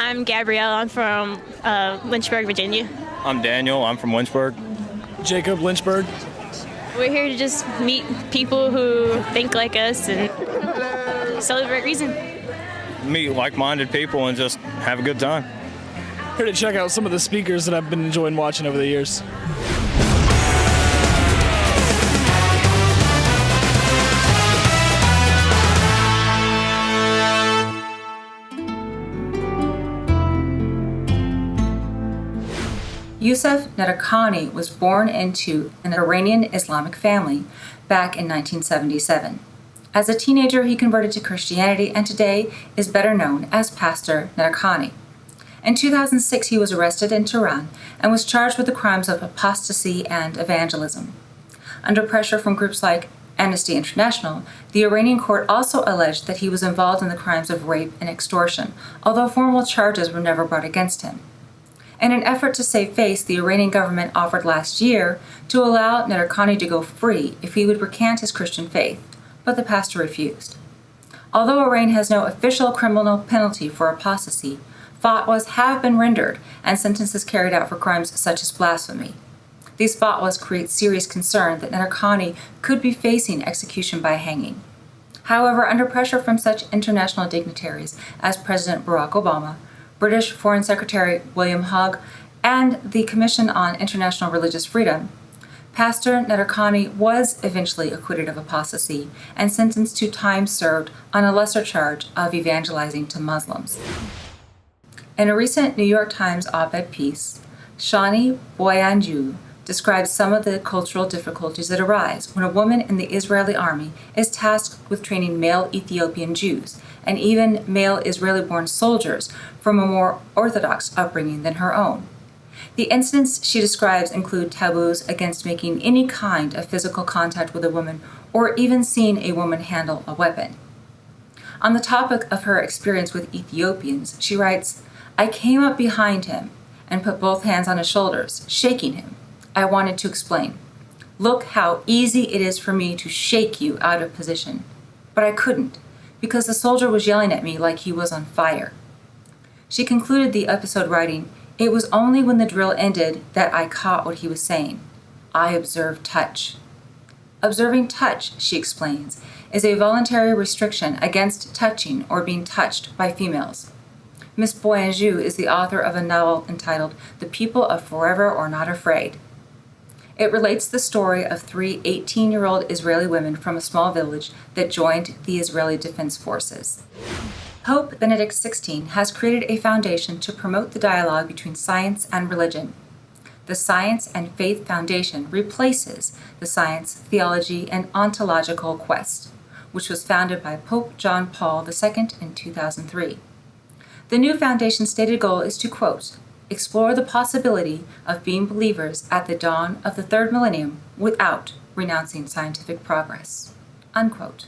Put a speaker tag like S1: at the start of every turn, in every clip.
S1: I'm Gabrielle. I'm from Lynchburg, Virginia.
S2: I'm Daniel. I'm from Lynchburg.
S3: Jacob, Lynchburg.
S1: We're here to just meet people who think like us and celebrate reason.
S2: Meet like-minded people and just have a good time.
S3: Here to check out some of the speakers that I've been enjoying watching over the years.
S4: Youssef Nadarkhani was born into an Iranian Islamic family back in 1977. As a teenager, he converted to Christianity and today is better known as Pastor Nadarkhani. In 2006, he was arrested in Tehran and was charged with the crimes of apostasy and evangelism. Under pressure from groups like Amnesty International, the Iranian court also alleged that he was involved in the crimes of rape and extortion, although formal charges were never brought against him. In an effort to save face, the Iranian government offered last year to allow Nadarkhani to go free if he would recant his Christian faith, but the pastor refused. Although Iran has no official criminal penalty for apostasy, fatwas have been rendered and sentences carried out for crimes such as blasphemy. These fatwas create serious concern that Nadarkhani could be facing execution by hanging. However, under pressure from such international dignitaries as President Barack Obama, British Foreign Secretary William Hague, and the Commission on International Religious Freedom, Pastor Nadarkhani was eventually acquitted of apostasy and sentenced to time served on a lesser charge of evangelizing to Muslims. In a recent New York Times op-ed piece, Shani Boyanju describes some of the cultural difficulties that arise when a woman in the Israeli army is tasked with training male Ethiopian Jews and even male Israeli-born soldiers from a more orthodox upbringing than her own. The incidents she describes include taboos against making any kind of physical contact with a woman or even seeing a woman handle a weapon. On the topic of her experience with Ethiopians, she writes, "I came up behind him and put both hands on his shoulders, shaking him. I wanted to explain, look how easy it is for me to shake you out of position. But I couldn't, because the soldier was yelling at me like he was on fire." She concluded the episode writing, "It was only when the drill ended that I caught what he was saying. I observed touch." Observing touch, she explains, is a voluntary restriction against touching or being touched by females. Ms. Boyanju is the author of a novel entitled The People of Forever or Not Afraid. It relates the story of three 18-year-old Israeli women from a small village that joined the Israeli Defense Forces. Pope Benedict XVI has created a foundation to promote the dialogue between science and religion. The Science and Faith Foundation replaces the Science, Theology, and Ontological Quest, which was founded by Pope John Paul II in 2003. The new foundation's stated goal is to, quote, explore the possibility of being believers at the dawn of the third millennium without renouncing scientific progress, unquote.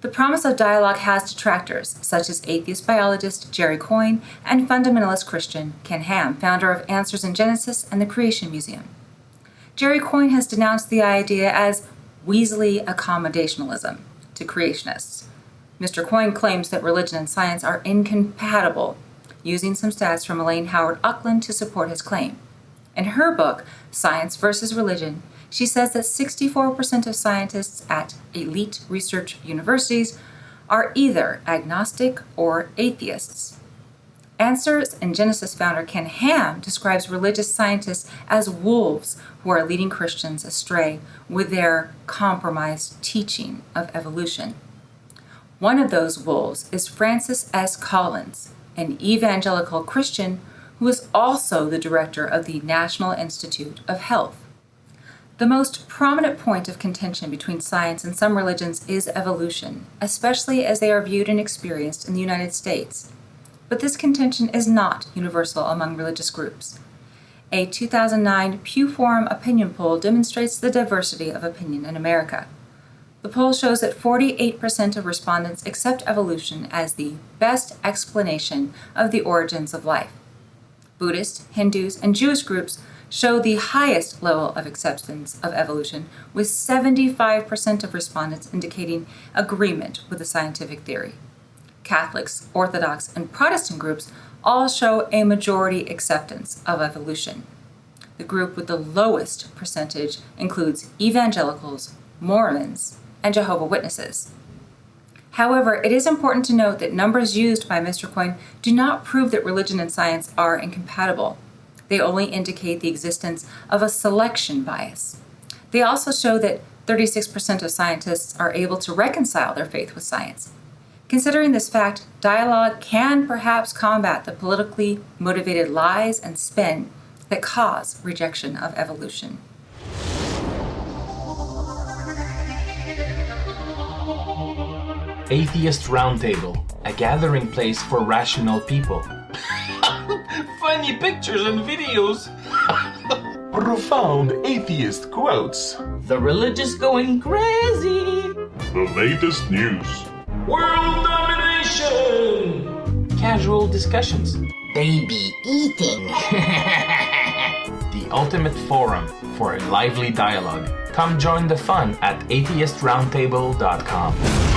S4: The promise of dialogue has detractors, such as atheist biologist Jerry Coyne and fundamentalist Christian Ken Ham, founder of Answers in Genesis and the Creation Museum. Jerry Coyne has denounced the idea as Weasley accommodationalism to creationists. Mr. Coyne claims that religion and science are incompatible, using some stats from Elaine Howard Uckland to support his claim. In her book, Science versus Religion, she says that 64% of scientists at elite research universities are either agnostic or atheists. Answers in Genesis founder Ken Ham describes religious scientists as wolves who are leading Christians astray with their compromised teaching of evolution. One of those wolves is Francis S. Collins, an evangelical Christian who is also the director of the National Institute of Health. The most prominent point of contention between science and some religions is evolution, especially as they are viewed and experienced in the United States. But this contention is not universal among religious groups. A 2009 Pew Forum opinion poll demonstrates the diversity of opinion in America. The poll shows that 48% of respondents accept evolution as the best explanation of the origins of life. Buddhist, Hindus, and Jewish groups show the highest level of acceptance of evolution, with 75% of respondents indicating agreement with the scientific theory. Catholics, Orthodox, and Protestant groups all show a majority acceptance of evolution. The group with the lowest percentage includes evangelicals, Mormons, and Jehovah's Witnesses. However, it is important to note that numbers used by Mr. Coyne do not prove that religion and science are incompatible. They only indicate the existence of a selection bias. They also show that 36% of scientists are able to reconcile their faith with science. Considering this fact, dialogue can perhaps combat the politically motivated lies and spin that cause rejection of evolution.
S5: Atheist Roundtable, a gathering place for rational people. Funny pictures and videos.
S6: Profound atheist quotes.
S5: The religious going crazy.
S6: The latest news.
S5: World domination. Casual discussions.
S7: Baby eating.
S5: The ultimate forum for a lively dialogue. Come join the fun at atheistroundtable.com.